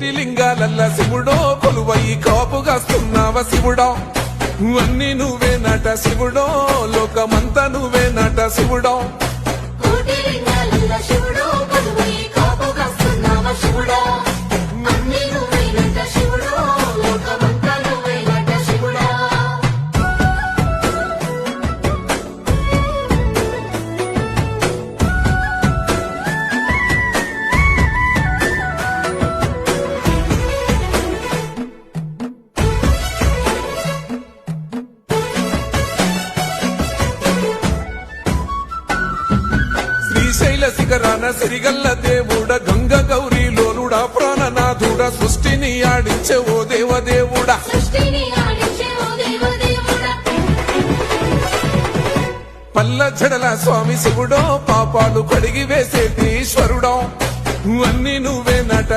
కోటి లింగాలల్ల శివుడో కొలువయి కాపుగాస్తున్నావ శివుడో అన్ని నువ్వేనట శివుడో లోకమంతా నువ్వేనట శివుడో కోటి లింగాలల్ల శివుడో కొలువయి కాపుగాస్తున్నావ శివుడో అన్ని నువ్వేనట శివుడో లోకమంతా నువ్వేనట శివుడో శ్రీశైల శిఖరాన సిరిగల్ల దేవుడ గంగ గౌరీ లోలుడా ప్రాణనాథుడ సృష్టిని ఆడించే ఓ దేవదేవుడా సృష్టిని ఆడించే ఓ దేవదేవుడా పల్ల జడల స్వామి శివుడో పాపాలు కడిగి వేసేటి ఈశ్వరుడో అన్ని నువ్వేనట